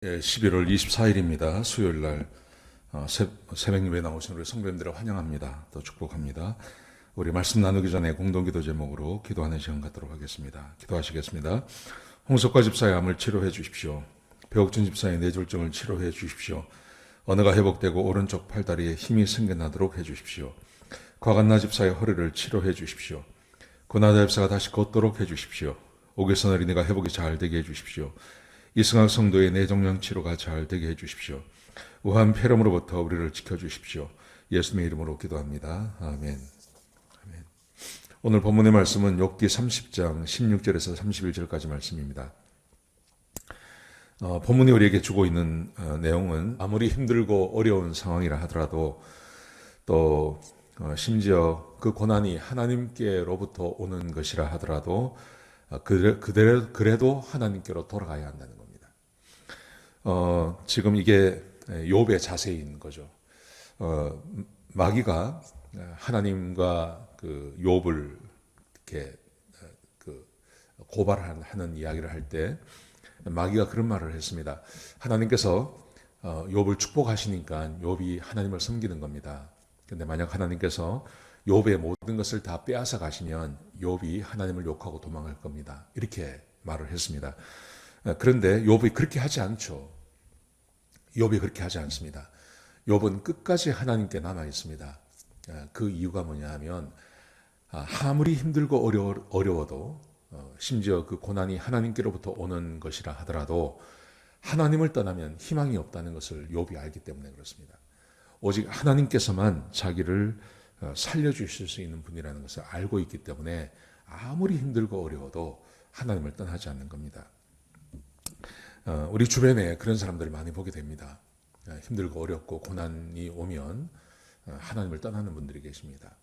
11월 24일입니다. 수요일 날 새벽 예배 나오신 우리 성도님들을 환영합니다. 또 축복합니다. 우리 말씀 나누기 전에 공동기도 제목으로 기도하는 시간 갖도록 하겠습니다. 기도하시겠습니다. 홍석과 집사의 암을 치료해 주십시오. 배옥준 집사의 뇌졸중을 치료해 주십시오. 언어가 회복되고 오른쪽 팔다리에 힘이 생겨나도록 해 주십시오. 과간나 집사의 허리를 치료해 주십시오. 고나다 집사가 다시 걷도록 해 주십시오. 오길선 어린이가 회복이 잘 되게 해 주십시오. 이승학 성도의 뇌종양 치료가 잘 되게 해주십시오. 우한 폐렴으로부터 우리를 지켜주십시오. 예수님의 이름으로 기도합니다. 아멘. 아멘. 오늘 본문의 말씀은 욥기 30장 16절에서 31절까지 말씀입니다. 본문이 우리에게 주고 있는 내용은 아무리 힘들고 어려운 상황이라 하더라도 또 심지어 그 고난이 하나님께로부터 오는 것이라 하더라도 그래도 하나님께로 돌아가야 한다는 겁니다. 지금 이게 욥의 자세인 거죠. 마귀가 하나님과 그 욥을 이렇게 고발하는 이야기를 할 때 마귀가 그런 말을 했습니다. 하나님께서 욥을 축복하시니까 욥이 하나님을 섬기는 겁니다. 근데 만약 하나님께서 욥의 모든 것을 다 빼앗아 가시면 욥이 하나님을 욕하고 도망갈 겁니다. 이렇게 말을 했습니다. 그런데 욥이 그렇게 하지 않죠. 욥이 그렇게 하지 않습니다. 욥은 끝까지 하나님께 남아 있습니다. 그 이유가 뭐냐 하면 아무리 힘들고 어려워도 심지어 그 고난이 하나님께로부터 오는 것이라 하더라도 하나님을 떠나면 희망이 없다는 것을 욥이 알기 때문에 그렇습니다. 오직 하나님께서만 자기를 살려주실 수 있는 분이라는 것을 알고 있기 때문에 아무리 힘들고 어려워도 하나님을 떠나지 않는 겁니다. 우리 주변에 그런 사람들을 많이 보게 됩니다. 힘들고 어렵고 고난이 오면 하나님을 떠나는 분들이 계십니다.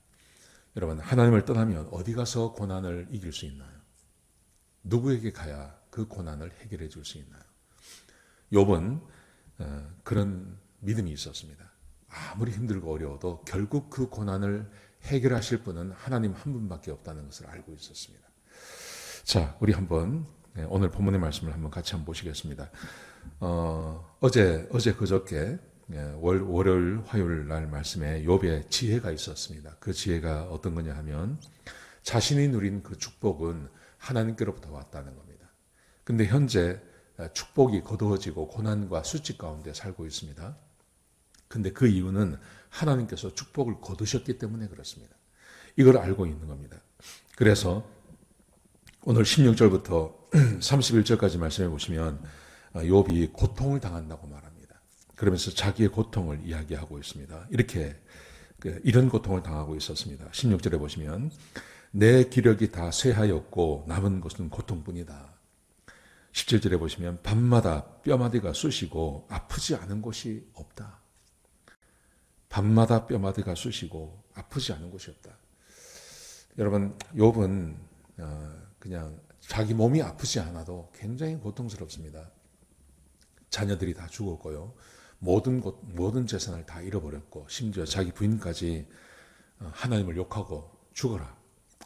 여러분, 하나님을 떠나면 어디 가서 고난을 이길 수 있나요? 누구에게 가야 그 고난을 해결해 줄 수 있나요? 욥은 그런 믿음이 있었습니다. 아무리 힘들고 어려워도 결국 그 고난을 해결하실 분은 하나님 한 분밖에 없다는 것을 알고 있었습니다. 자, 우리 한번 오늘 본문의 말씀을 한번 같이 한번 보시겠습니다. 어제 그저께 월요일 화요일 날 말씀에 욥의 지혜가 있었습니다. 그 지혜가 어떤 거냐 하면 자신이 누린 그 축복은 하나님께로부터 왔다는 겁니다. 근데 현재 축복이 거두어지고 고난과 수치 가운데 살고 있습니다. 근데 그 이유는 하나님께서 축복을 거두셨기 때문에 그렇습니다. 이걸 알고 있는 겁니다. 그래서 오늘 16절부터 31절까지 말씀해 보시면 욥이 고통을 당한다고 말합니다. 그러면서 자기의 고통을 이야기하고 있습니다. 이런 고통을 당하고 있었습니다. 16절에 보시면 내 기력이 다 쇠하였고 남은 것은 고통뿐이다. 17절에 보시면 밤마다 뼈마디가 쑤시고 아프지 않은 곳이 없다. 밤마다 뼈마디가 쑤시고 아프지 않은 곳이 없다. 여러분, 욥은 그냥 자기 몸이 아프지 않아도 굉장히 고통스럽습니다. 자녀들이 다 죽었고요. 모든 재산을 다 잃어버렸고 심지어 자기 부인까지 하나님을 욕하고 죽어라.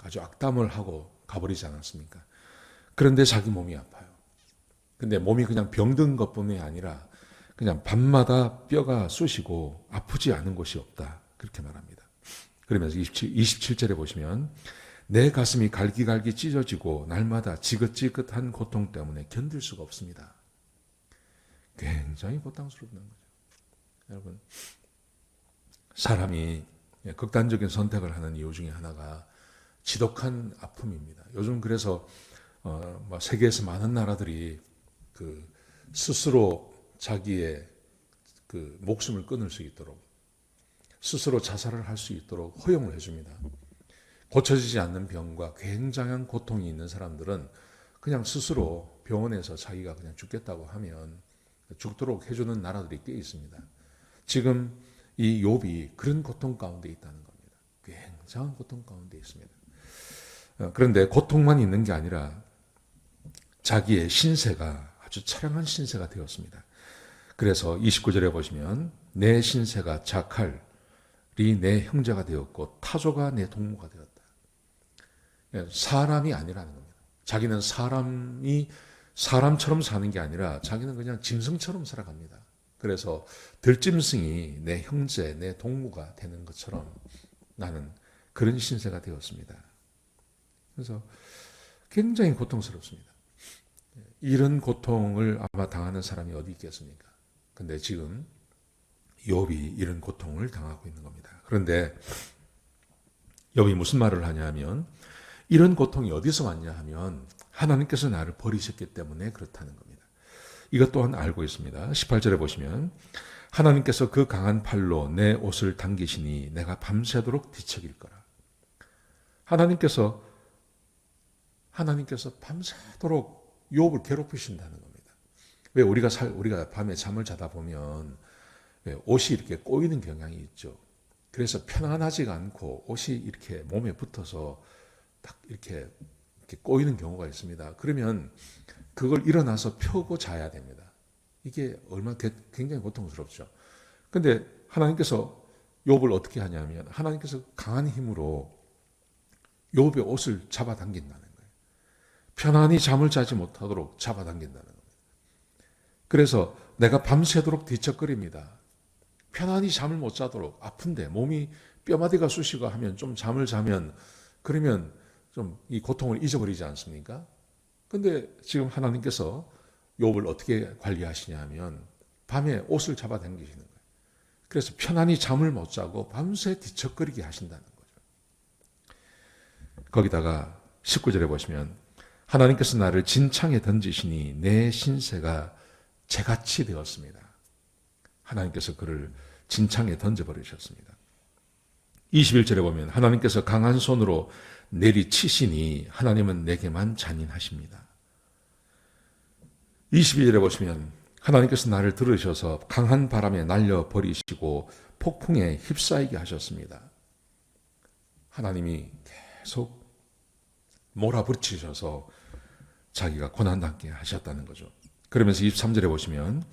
아주 악담을 하고 가버리지 않았습니까? 그런데 자기 몸이 아파요. 근데 몸이 그냥 병든 것뿐만이 아니라 그냥 밤마다 뼈가 쑤시고 아프지 않은 곳이 없다. 그렇게 말합니다. 그러면서 27절에 보시면 내 가슴이 갈기갈기 찢어지고 날마다 지긋지긋한 고통 때문에 견딜 수가 없습니다. 굉장히 고통스럽다는 거죠. 여러분, 사람이 극단적인 선택을 하는 이유 중에 하나가 지독한 아픔입니다. 요즘 그래서 세계에서 많은 나라들이 스스로 자기의 목숨을 끊을 수 있도록 스스로 자살을 할 수 있도록 허용을 해줍니다. 고쳐지지 않는 병과 굉장한 고통이 있는 사람들은 그냥 스스로 병원에서 자기가 그냥 죽겠다고 하면 죽도록 해주는 나라들이 꽤 있습니다. 지금 이 욥이 그런 고통 가운데 있다는 겁니다. 굉장한 고통 가운데 있습니다. 그런데 고통만 있는 게 아니라 자기의 신세가 아주 처량한 신세가 되었습니다. 그래서 29절에 보시면 내 신세가 자칼이 내 형제가 되었고 타조가 내 동무가 되었다. 사람이 아니라는 겁니다. 자기는 사람이 사람처럼 사는 게 아니라 자기는 그냥 짐승처럼 살아갑니다. 그래서 들짐승이 내 형제, 내 동무가 되는 것처럼 나는 그런 신세가 되었습니다. 그래서 굉장히 고통스럽습니다. 이런 고통을 아마 당하는 사람이 어디 있겠습니까? 근데 지금 욥이 이런 고통을 당하고 있는 겁니다. 그런데 욥이 무슨 말을 하냐면 이런 고통이 어디서 왔냐 하면 하나님께서 나를 버리셨기 때문에 그렇다는 겁니다. 이것 또한 알고 있습니다. 18절에 보시면 하나님께서 그 강한 팔로 내 옷을 당기시니 내가 밤새도록 뒤척일 거라. 하나님께서 밤새도록 욥을 괴롭히신다는 겁니다. 왜 우리가 밤에 잠을 자다 보면 옷이 이렇게 꼬이는 경향이 있죠. 그래서 편안하지가 않고 옷이 이렇게 몸에 붙어서 딱 이렇게 꼬이는 경우가 있습니다. 그러면 그걸 일어나서 펴고 자야 됩니다. 이게 얼마나 굉장히 고통스럽죠. 근데 하나님께서 욥을 어떻게 하냐면 하나님께서 강한 힘으로 욥의 옷을 잡아당긴다는 거예요. 편안히 잠을 자지 못하도록 잡아당긴다는 겁니다. 그래서 내가 밤새도록 뒤척거립니다. 편안히 잠을 못 자도록 아픈데 몸이 뼈마디가 쑤시고 하면 좀 잠을 자면 그러면 좀 이 고통을 잊어버리지 않습니까? 근데 지금 하나님께서 욥을 어떻게 관리하시냐면 밤에 옷을 잡아당기시는 거예요. 그래서 편안히 잠을 못 자고 밤새 뒤척거리게 하신다는 거죠. 거기다가 19절에 보시면 하나님께서 나를 진창에 던지시니 내 신세가 재같이 되었습니다. 하나님께서 그를 진창에 던져버리셨습니다. 21절에 보면 하나님께서 강한 손으로 내리치시니 하나님은 내게만 잔인하십니다. 22절에 보시면 하나님께서 나를 들으셔서 강한 바람에 날려버리시고 폭풍에 휩싸이게 하셨습니다. 하나님이 계속 몰아붙이셔서 자기가 고난당하게 하셨다는 거죠. 그러면서 23절에 보시면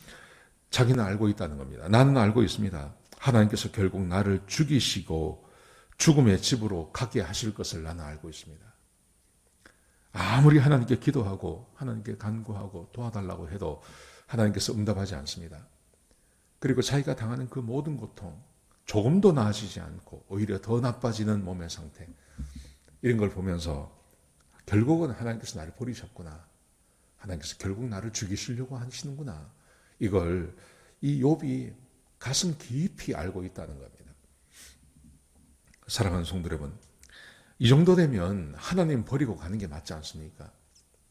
자기는 알고 있다는 겁니다. 나는 알고 있습니다. 하나님께서 결국 나를 죽이시고 죽음의 집으로 가게 하실 것을 나는 알고 있습니다. 아무리 하나님께 기도하고 하나님께 간구하고 도와달라고 해도 하나님께서 응답하지 않습니다. 그리고 자기가 당하는 그 모든 고통, 조금도 나아지지 않고 오히려 더 나빠지는 몸의 상태, 이런 걸 보면서 결국은 하나님께서 나를 버리셨구나. 하나님께서 결국 나를 죽이시려고 하시는구나. 이걸 이 욥이 가슴 깊이 알고 있다는 겁니다. 사랑하는 성도 여러분, 이 정도 되면 하나님 버리고 가는 게 맞지 않습니까?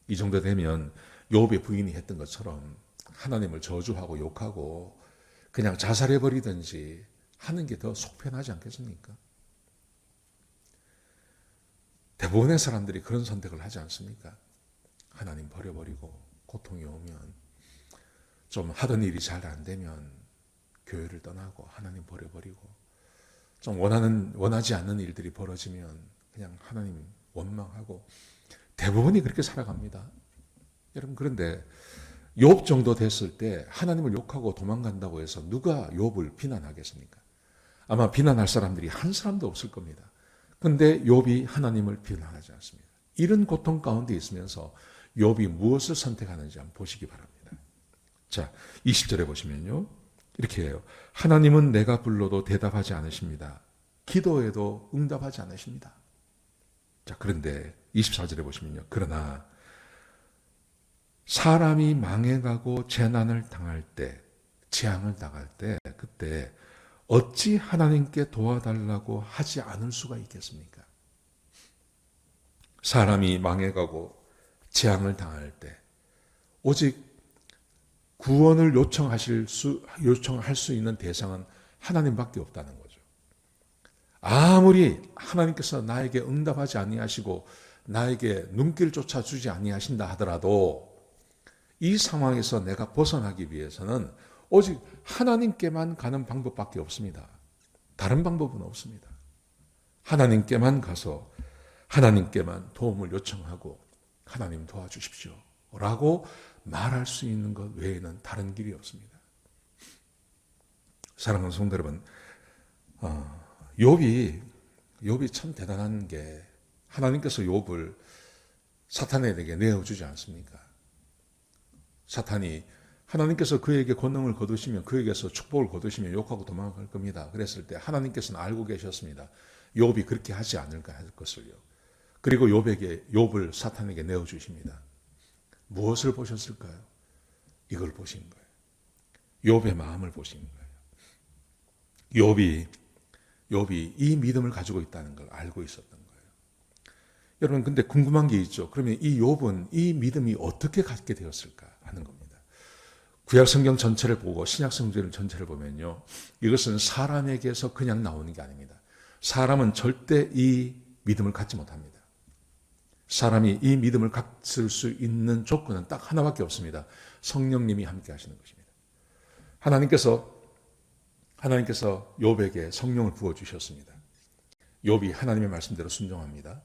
이 정도 되면 욥의 부인이 했던 것처럼 하나님을 저주하고 욕하고 그냥 자살해버리든지 하는 게 더 속편하지 않겠습니까? 대부분의 사람들이 그런 선택을 하지 않습니까? 하나님 버려버리고 고통이 오면 좀 하던 일이 잘 안 되면 교회를 떠나고 하나님 버려버리고 좀 원하지 않는 일들이 벌어지면 그냥 하나님 원망하고 대부분이 그렇게 살아갑니다. 여러분, 그런데 욥 정도 됐을 때 하나님을 욕하고 도망간다고 해서 누가 욥을 비난하겠습니까? 아마 비난할 사람들이 한 사람도 없을 겁니다. 그런데 욥이 하나님을 비난하지 않습니다. 이런 고통 가운데 있으면서 욥이 무엇을 선택하는지 한번 보시기 바랍니다. 자, 20절에 보시면요. 이렇게 해요. 하나님은 내가 불러도 대답하지 않으십니다. 기도에도 응답하지 않으십니다. 자, 그런데 24절에 보시면요. 그러나 사람이 망해가고 재난을 당할 때, 재앙을 당할 때, 그때 어찌 하나님께 도와달라고 하지 않을 수가 있겠습니까? 사람이 망해가고 재앙을 당할 때 오직 구원을 요청할 수 있는 대상은 하나님밖에 없다는 거죠. 아무리 하나님께서 나에게 응답하지 아니하시고 나에게 눈길조차 주지 아니하신다 하더라도 이 상황에서 내가 벗어나기 위해서는 오직 하나님께만 가는 방법밖에 없습니다. 다른 방법은 없습니다. 하나님께만 가서 하나님께만 도움을 요청하고 하나님 도와주십시오 라고 말할 수 있는 것 외에는 다른 길이 없습니다. 사랑하는 성도 여러분, 욥이 참 대단한 게 하나님께서 욥을 사탄에게 내어주지 않습니까? 사탄이 하나님께서 그에게 권능을 거두시면 그에게서 축복을 거두시면 욕하고 도망갈 겁니다. 그랬을 때 하나님께서는 알고 계셨습니다. 욥이 그렇게 하지 않을까 할 것을요. 그리고 욥을 사탄에게 내어주십니다. 무엇을 보셨을까요? 이걸 보신 거예요. 욥의 마음을 보신 거예요. 욥이 이 믿음을 가지고 있다는 걸 알고 있었던 거예요. 여러분, 근데 궁금한 게 있죠. 그러면 이 욥은 이 믿음이 어떻게 갖게 되었을까 하는 겁니다. 구약 성경 전체를 보고 신약 성경 전체를 보면요, 이것은 사람에게서 그냥 나오는 게 아닙니다. 사람은 절대 이 믿음을 갖지 못합니다. 사람이 이 믿음을 갖을 수 있는 조건은 딱 하나밖에 없습니다. 성령님이 함께 하시는 것입니다. 하나님께서 욥에게 성령을 부어주셨습니다. 욥이 하나님의 말씀대로 순종합니다.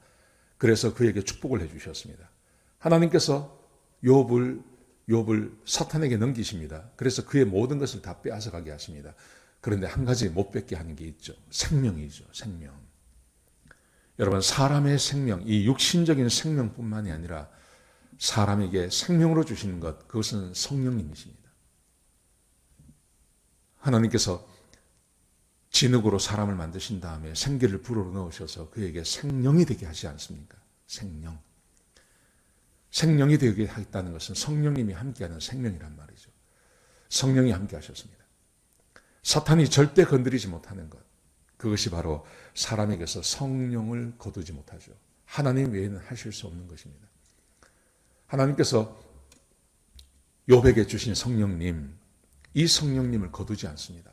그래서 그에게 축복을 해주셨습니다. 하나님께서 욥을 사탄에게 넘기십니다. 그래서 그의 모든 것을 다 빼앗아가게 하십니다. 그런데 한 가지 못 뺏게 하는 게 있죠. 생명이죠. 생명. 여러분, 사람의 생명, 이 육신적인 생명뿐만이 아니라 사람에게 생명으로 주시는 것, 그것은 성령님이십니다. 하나님께서 진흙으로 사람을 만드신 다음에 생기를 불어 넣으셔서 그에게 생명이 되게 하지 않습니까? 생명. 생명이 되게 하겠다는 것은 성령님이 함께하는 생명이란 말이죠. 성령이 함께 하셨습니다. 사탄이 절대 건드리지 못하는 것, 그것이 바로 사람에게서 성령을 거두지 못하죠. 하나님 외에는 하실 수 없는 것입니다. 하나님께서 욥에게 주신 성령님, 이 성령님을 거두지 않습니다.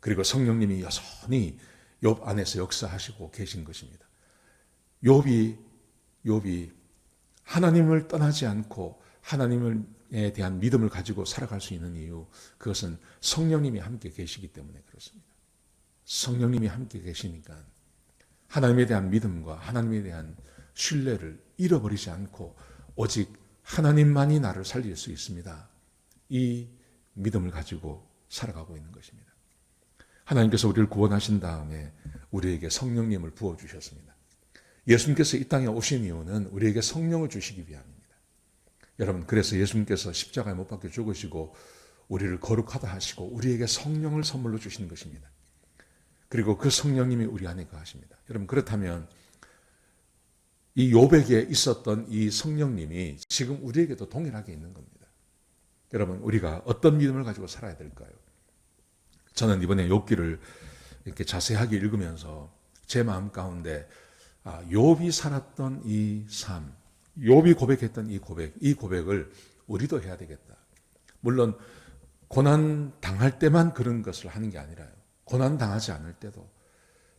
그리고 성령님이 여전히 욥 안에서 역사하시고 계신 것입니다. 욥이 하나님을 떠나지 않고 하나님에 대한 믿음을 가지고 살아갈 수 있는 이유, 그것은 성령님이 함께 계시기 때문에 그렇습니다. 성령님이 함께 계시니까 하나님에 대한 믿음과 하나님에 대한 신뢰를 잃어버리지 않고 오직 하나님만이 나를 살릴 수 있습니다. 이 믿음을 가지고 살아가고 있는 것입니다. 하나님께서 우리를 구원하신 다음에 우리에게 성령님을 부어주셨습니다. 예수님께서 이 땅에 오신 이유는 우리에게 성령을 주시기 위함입니다. 여러분, 그래서 예수님께서 십자가에 못 박혀 죽으시고 우리를 거룩하다 하시고 우리에게 성령을 선물로 주시는 것입니다. 그리고 그 성령님이 우리 안에 거하십니다. 여러분, 그렇다면 이 욥에게 있었던 이 성령님이 지금 우리에게도 동일하게 있는 겁니다. 여러분, 우리가 어떤 믿음을 가지고 살아야 될까요? 저는 이번에 욥기를 이렇게 자세하게 읽으면서 제 마음 가운데 욥이 살았던 이 삶, 욥이 고백했던 이 고백을 우리도 해야 되겠다. 물론 고난 당할 때만 그런 것을 하는 게 아니라요. 고난 당하지 않을 때도,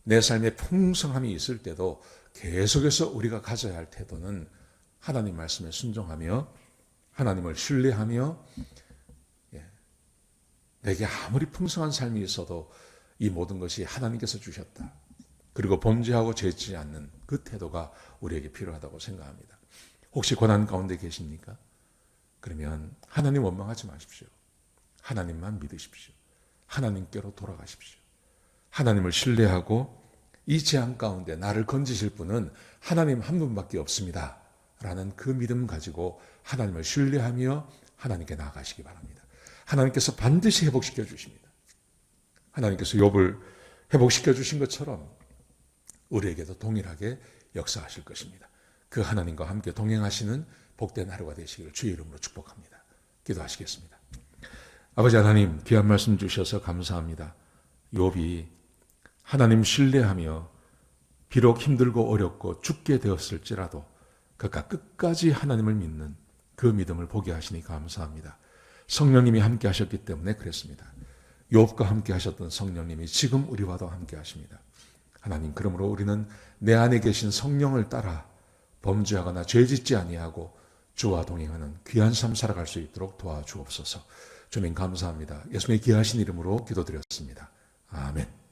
내 삶에 풍성함이 있을 때도 계속해서 우리가 가져야 할 태도는 하나님 말씀에 순종하며 하나님을 신뢰하며, 내게 아무리 풍성한 삶이 있어도 이 모든 것이 하나님께서 주셨다. 그리고 범죄하고 죄짓지 않는 그 태도가 우리에게 필요하다고 생각합니다. 혹시 고난 가운데 계십니까? 그러면 하나님 원망하지 마십시오. 하나님만 믿으십시오. 하나님께로 돌아가십시오. 하나님을 신뢰하고 이 재앙 가운데 나를 건지실 분은 하나님 한 분밖에 없습니다. 라는 그 믿음 가지고 하나님을 신뢰하며 하나님께 나아가시기 바랍니다. 하나님께서 반드시 회복시켜 주십니다. 하나님께서 욥을 회복시켜 주신 것처럼 우리에게도 동일하게 역사하실 것입니다. 그 하나님과 함께 동행하시는 복된 하루가 되시기를 주의 이름으로 축복합니다. 기도하시겠습니다. 아버지 하나님, 귀한 말씀 주셔서 감사합니다. 욥이 하나님 신뢰하며 비록 힘들고 어렵고 죽게 되었을지라도 그가 끝까지 하나님을 믿는 그 믿음을 보게 하시니 감사합니다. 성령님이 함께 하셨기 때문에 그랬습니다. 욥과 함께 하셨던 성령님이 지금 우리와도 함께 하십니다. 하나님, 그러므로 우리는 내 안에 계신 성령을 따라 범죄하거나 죄짓지 아니하고 주와 동행하는 귀한 삶 살아갈 수 있도록 도와주옵소서. 주님 감사합니다. 예수님의 귀하신 이름으로 기도드렸습니다. 아멘.